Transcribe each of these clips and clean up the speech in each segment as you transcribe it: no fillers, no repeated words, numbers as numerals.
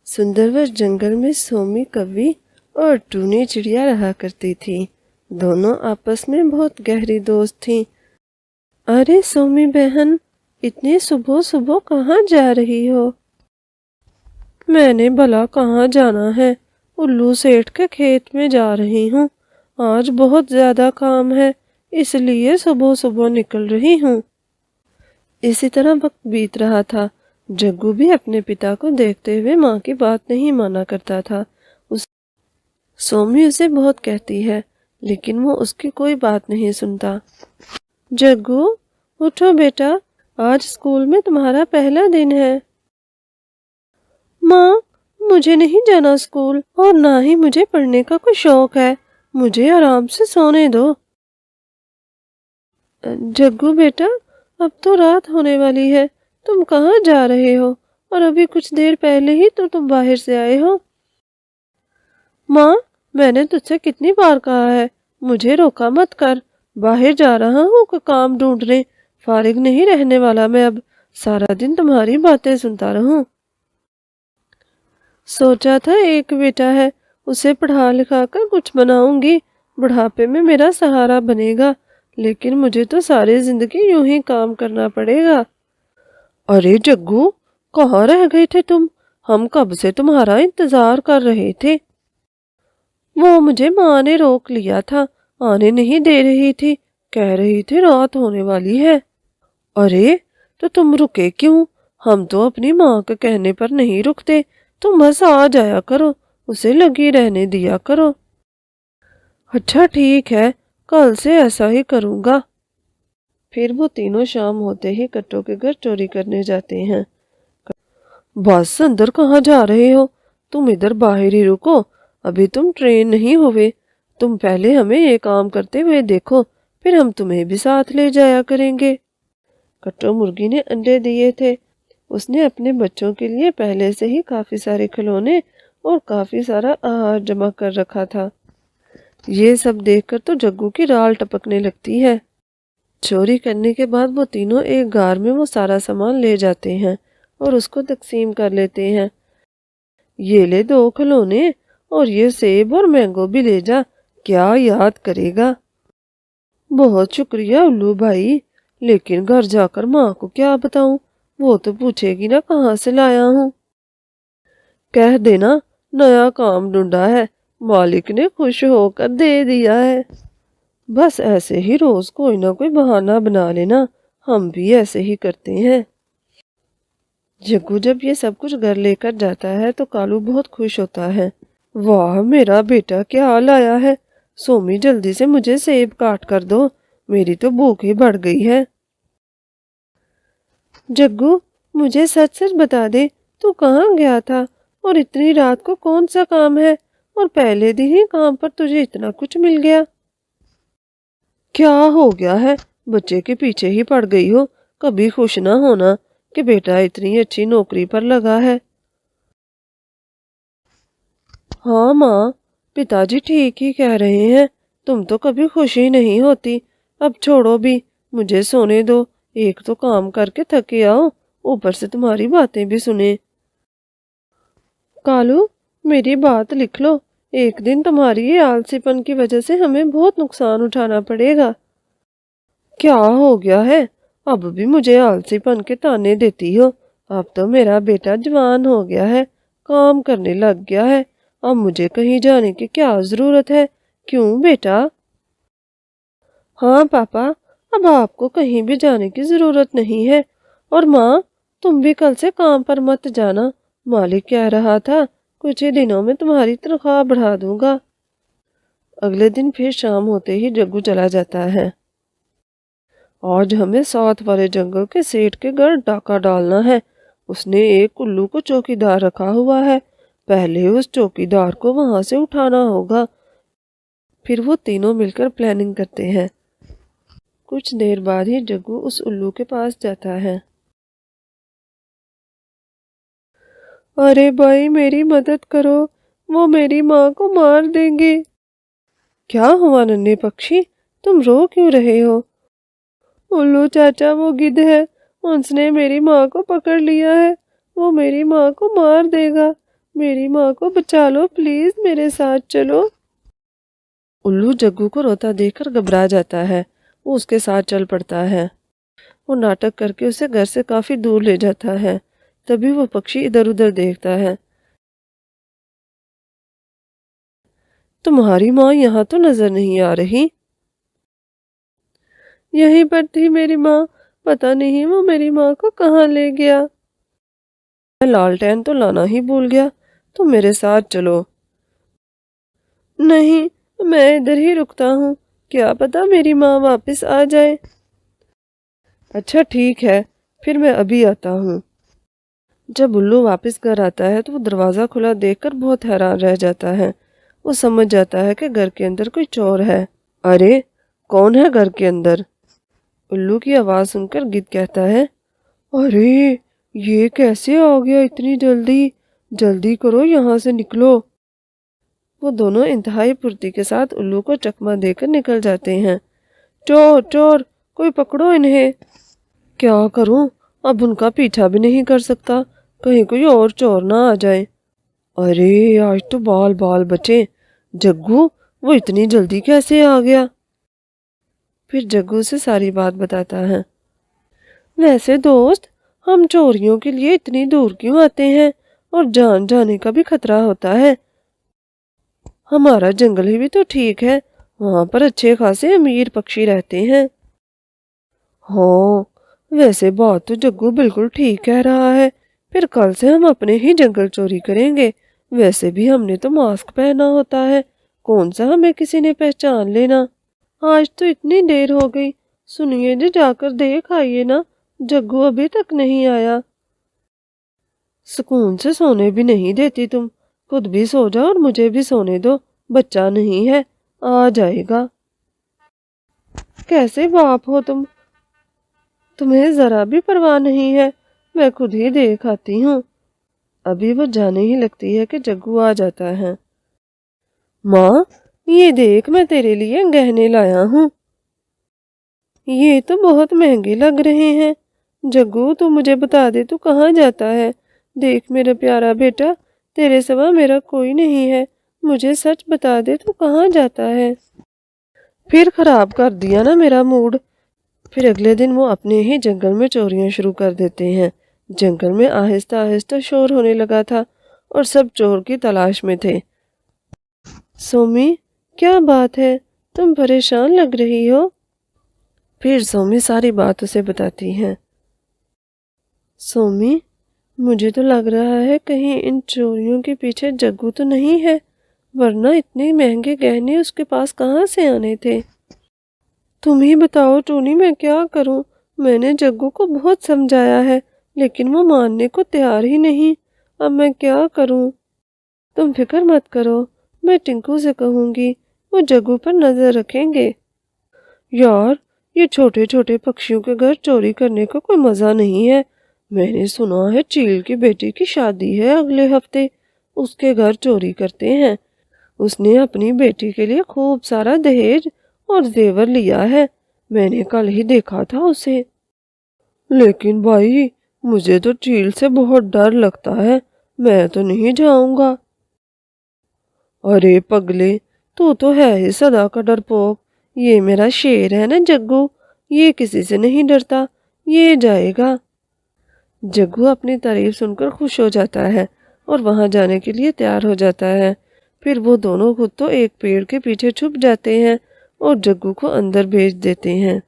सुंदरवर जंगल में सोमी कौवी और टूनी चिड़िया रहा करती थी। दोनों आपस में बहुत गहरी दोस्त थीं। अरे सोमी बहन, इतनी सुबह सुबह कहाँ जा रही हो? मैंने भला कहाँ जाना है, उल्लू सेठ के खेत में जा रही हूँ। आज बहुत ज्यादा काम है, इसलिए सुबह सुबह निकल रही हूँ। इसी तरह वक्त बीत रहा था। जग्गू भी अपने पिता को देखते हुए माँ की बात नहीं माना करता था। सोमी उसे बहुत कहती है, लेकिन वो उसकी कोई बात नहीं सुनता। जग्गू, उठो बेटा, आज स्कूल में तुम्हारा पहला दिन है। माँ, मुझे नहीं जाना स्कूल, और ना ही मुझे पढ़ने का कोई शौक है। मुझे आराम से सोने दो। जग्गू बेटा, अब तो रात होने वाली है। तुम कहाँ जा रहे हो? और अभी कुछ देर पहले ही तो तुम बाहर से आए हो। माँ, मैंने तुझसे कितनी बार कहा है, मुझे रोका मत कर। बाहर जा रहा हूँ कोई काम ढूंढने, फारिग नहीं रहने वाला मैं अब। सारा दिन तुम्हारी बातें सुनता रहूं। सोचा था एक बेटा है, उसे पढ़ा लिखा कर कुछ बनाऊंगी, बुढ़ापे में मेरा सहारा बनेगा। लेकिन मुझे तो सारी जिंदगी यूं ही काम करना पड़ेगा। अरे जग्गू, कहाँ रह गए थे तुम? हम कब से तुम्हारा इंतजार कर रहे थे। वो मुझे माँ ने रोक लिया था, आने नहीं दे रही थी, कह रही थी रात होने वाली है। अरे तो तुम रुके क्यों? हम तो अपनी माँ के कहने पर नहीं रुकते। तुम बस आ जाया करो, उसे लगी रहने दिया करो। अच्छा ठीक है, कल से ऐसा ही करूँगा। फिर वो तीनों शाम होते ही कट्टों के घर चोरी करने जाते हैं। बस अंदर कहाँ जा रहे हो? तुम इधर बाहर ही रुको, अभी तुम ट्रेन नहीं हुए। तुम पहले हमें ये काम करते हुए देखो, फिर हम तुम्हें भी साथ ले जाया करेंगे। कट्टो मुर्गी ने अंडे दिए थे। उसने अपने बच्चों के लिए पहले से ही काफी सारे खिलौने और काफी सारा आहार जमा कर रखा था। ये सब देखकर तो जग्गू की राल टपकने लगती है। चोरी करने के बाद वो तीनों एक गार में वो सारा सामान ले जाते हैं और उसको तकसीम कर लेते हैं। ये ले 2 खिलौने, और ये सेब और मैंगो भी ले जा, क्या याद करेगा। बहुत शुक्रिया उल्लू भाई, लेकिन घर जाकर माँ को क्या बताऊं? वो तो पूछेगी ना कहाँ से लाया हूँ। कह देना नया काम ढूंढा है, मालिक ने खुश होकर दे दिया है। बस ऐसे ही रोज कोई ना कोई बहाना बना लेना, हम भी ऐसे ही करते हैं। जग्गू जब ये सब कुछ घर लेकर जाता है तो कालू बहुत खुश होता है। वाह मेरा बेटा, क्या लाया है। सोमी जल्दी से मुझे सेब काट कर दो, मेरी तो भूख ही बढ़ गई है। जग्गू, मुझे सच सच बता दे, तू कहाँ गया था और इतनी रात को कौन सा काम है, और पहले दिन ही काम पर तुझे इतना कुछ मिल गया। क्या हो गया है, बच्चे के पीछे ही पड़ गई हो। कभी खुश ना होना कि बेटा इतनी अच्छी नौकरी पर लगा है। हाँ माँ, पिताजी ठीक ही कह रहे हैं, तुम तो कभी खुश ही नहीं होती। अब छोड़ो भी, मुझे सोने दो। एक तो काम करके थके आओ, ऊपर से तुम्हारी बातें भी सुने। कालू, मेरी बात लिख लो, एक दिन तुम्हारी ये आलसीपन की वजह से हमें बहुत नुकसान उठाना पड़ेगा। क्या हो गया है, अब भी मुझे आलसीपन के ताने देती हो? अब तो मेरा बेटा जवान हो गया है, काम करने लग गया है, अब मुझे कहीं जाने की क्या जरूरत है? क्यों बेटा? हाँ पापा, अब आपको कहीं भी जाने की जरूरत नहीं है। और माँ, तुम भी कल से काम पर मत जाना, मालिक कह रहा था कुछ ही दिनों में तुम्हारी तनख्वाह बढ़ा दूंगा। अगले दिन फिर शाम होते ही जग्गू चला जाता है। आज हमें साथ वाले जंगल के सेठ के घर डाका डालना है। उसने एक उल्लू को चौकीदार रखा हुआ है, पहले उस चौकीदार को वहां से उठाना होगा। फिर वो तीनों मिलकर प्लानिंग करते हैं। कुछ देर बाद ही जग्गू उस उल्लू के पास जाता है। अरे भाई, मेरी मदद करो, वो मेरी माँ को मार देंगे। क्या हुआ नन्हे पक्षी, तुम रो क्यों रहे हो? उल्लू चाचा, वो गिद्ध है, उसने मेरी माँ को पकड़ लिया है, वो मेरी माँ को मार देगा। میری ماں کو بچا لو پلیز، میرے ساتھ چلو۔ الو جگو کو روتا دیکھ کر گھبرا جاتا ہے، وہ اس کے ساتھ چل پڑتا ہے۔ وہ ناٹک کر کے اسے گھر سے کافی دور لے جاتا ہے۔ تبھی وہ پکشی ادھر ادھر دیکھتا ہے۔ تمہاری ماں یہاں تو نظر نہیں آ رہی۔ یہیں پر تھی میری ماں، پتہ نہیں وہ میری ماں کو کہاں لے گیا۔ میں لالٹین تو لانا ہی بھول گیا، تم میرے ساتھ چلو۔ نہیں، میں ادھر ہی رکتا ہوں، کیا پتہ میری ماں واپس آ جائے۔ اچھا ٹھیک ہے، پھر میں ابھی آتا ہوں۔ جب الو واپس گھر آتا ہے تو وہ دروازہ کھلا دیکھ کر بہت حیران رہ جاتا ہے۔ وہ سمجھ جاتا ہے کہ گھر کے اندر کوئی چور ہے۔ ارے کون ہے گھر کے اندر؟ الو کی آواز سن کر گدھ کہتا ہے، ارے یہ کیسے آ گیا اتنی جلدی؟ جلدی کرو یہاں سے نکلو۔ وہ دونوں انتہائی پھرتی کے ساتھ الو کو چکمہ دے کر نکل جاتے ہیں۔ چور چور، کوئی پکڑو انہیں۔ کیا کروں، اب ان کا پیچھا بھی نہیں کر سکتا، کہیں کوئی اور چور نہ آ جائے۔ ارے آج تو بال بال بچے۔ جگو وہ اتنی جلدی کیسے آ گیا؟ پھر جگو سے ساری بات بتاتا ہے۔ ویسے دوست، ہم چوریوں کے لیے اتنی دور کیوں آتے ہیں اور جان جانے کا بھی خطرہ ہوتا ہے؟ ہمارا جنگل ہی بھی تو ٹھیک ہے، وہاں پر اچھے خاصے امیر پکشی رہتے ہیں۔ ہاں ویسے بات تو جگو بالکل ٹھیک کہہ رہا ہے، پھر کل سے ہم اپنے ہی جنگل چوری کریں گے۔ ویسے بھی ہم نے تو ماسک پہنا ہوتا ہے، کون سا ہمیں کسی نے پہچان لینا۔ آج تو اتنی دیر ہو گئی، سنیے جی جا کر دیکھ آئیے نا، جگو ابھی تک نہیں آیا۔ سکون سے سونے بھی نہیں دیتی تم، خود بھی سو جاؤ اور مجھے بھی سونے دو، بچہ نہیں ہے، آ جائے گا۔ کیسے باپ ہو تم، تمہیں ذرا بھی پرواہ نہیں ہے، میں خود ہی دیکھ آتی ہوں۔ ابھی وہ جانے ہی لگتی ہے کہ جگو آ جاتا ہے۔ ماں یہ دیکھ، میں تیرے لیے گہنے لایا ہوں۔ یہ تو بہت مہنگے لگ رہے ہیں۔ جگو تو مجھے بتا دے تو کہاں جاتا ہے؟ دیکھ میرا پیارا بیٹا، تیرے سوا میرا کوئی نہیں ہے، مجھے سچ بتا دے تو کہاں جاتا ہے؟ پھر خراب کر دیا نا میرا موڈ۔ پھر اگلے دن وہ اپنے ہی جنگل میں چوریاں شروع کر دیتے ہیں۔ جنگل میں آہستہ آہستہ شور ہونے لگا تھا اور سب چور کی تلاش میں تھے۔ سومی کیا بات ہے، تم پریشان لگ رہی ہو؟ پھر سومی ساری بات اسے بتاتی ہے۔ سومی مجھے تو لگ رہا ہے کہیں ان چوریوں کے پیچھے جگو تو نہیں ہے، ورنہ اتنے مہنگے گہنے اس کے پاس کہاں سے آنے تھے؟ تم ہی بتاؤ ٹونی، میں کیا کروں؟ میں نے جگو کو بہت سمجھایا ہے لیکن وہ ماننے کو تیار ہی نہیں، اب میں کیا کروں؟ تم فکر مت کرو، میں ٹنکو سے کہوں گی، وہ جگو پر نظر رکھیں گے۔ یار یہ چھوٹے چھوٹے پکشیوں کے گھر چوری کرنے کا کوئی مزہ نہیں ہے۔ میں نے سنا ہے چیل کی بیٹی کی شادی ہے اگلے ہفتے، اس کے گھر چوری کرتے ہیں۔ اس نے اپنی بیٹی کے لیے خوب سارا دہیج اور زیور لیا ہے، میں نے کل ہی دیکھا تھا اسے۔ لیکن بھائی مجھے تو چیل سے بہت ڈر لگتا ہے، میں تو نہیں جاؤں گا۔ ارے پگلے، تو ہے ہی سدا کا ڈرپوک، یہ میرا شیر ہے نا جگو، یہ کسی سے نہیں ڈرتا، یہ جائے گا۔ جگو اپنی تعریف سن کر خوش ہو جاتا ہے اور وہاں جانے کے لیے تیار ہو جاتا ہے۔ پھر وہ دونوں خود تو ایک پیڑ کے پیچھے چھپ جاتے ہیں اور جگو کو اندر بھیج دیتے ہیں۔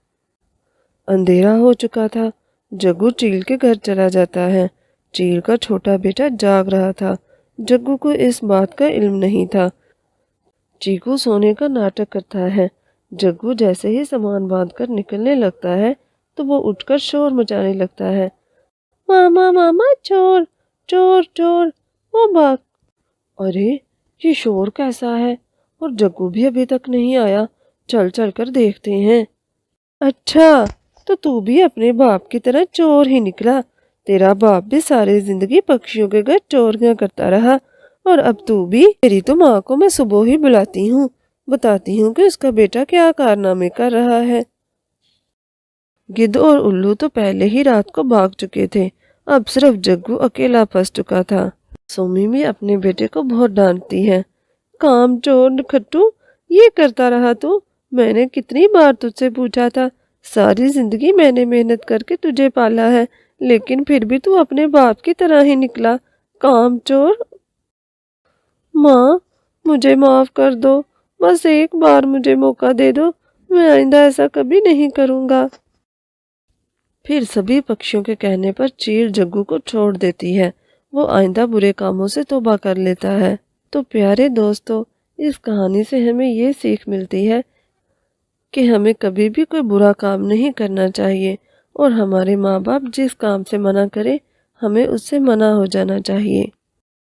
اندھیرا ہو چکا تھا، جگو چیل کے گھر چلا جاتا ہے۔ چیل کا چھوٹا بیٹا جاگ رہا تھا، جگو کو اس بات کا علم نہیں تھا۔ چیکو سونے کا ناٹک کرتا ہے۔ جگو جیسے ہی سامان باندھ کر نکلنے لگتا ہے تو وہ اٹھ کر شور مچانے لگتا ہے، ماما ماما چور چور چور، وہ بھاگ۔ ارے یہ شور کیسا ہے، اور جگو بھی ابھی تک نہیں آیا، چل چل کر دیکھتے ہیں۔ اچھا تو بھی اپنے باپ کی طرح چور ہی نکلا، تیرا باپ بھی ساری زندگی پکشیوں کے گھر چوریاں کرتا رہا، اور اب تو بھی۔ میری تو ماں کو میں صبح ہی بلاتی ہوں، بتاتی ہوں کہ اس کا بیٹا کیا کارنامے کر رہا ہے۔ گدھ اور الو تو پہلے ہی رات کو بھاگ چکے تھے، اب صرف جگو اکیلا پھنس چکا تھا۔ सुमी भी अपने बेटे को बहुत डांटती है। काम चोर खट्टू, ये करता रहा तू। मैंने कितनी बार तुझसे पूछा था, सारी जिंदगी मैंने मेहनत करके तुझे पाला है, लेकिन फिर भी तू अपने बाप की तरह ही निकला। काम चोर। माँ, मुझे माफ कर दो, बस एक बार मुझे मौका दे दो, मैं आइंदा ऐसा कभी नहीं करूँगा। फिर सभी पक्षियों के कहने पर चील जग्गू को छोड़ देती है। वो आइंदा बुरे कामों से तौबा कर लेता है। तो प्यारे दोस्तों, इस कहानी से हमें ये सीख मिलती है कि हमें कभी भी कोई बुरा काम नहीं करना चाहिए, और हमारे माँ बाप जिस काम से मना करे, हमें उससे मना हो जाना चाहिए।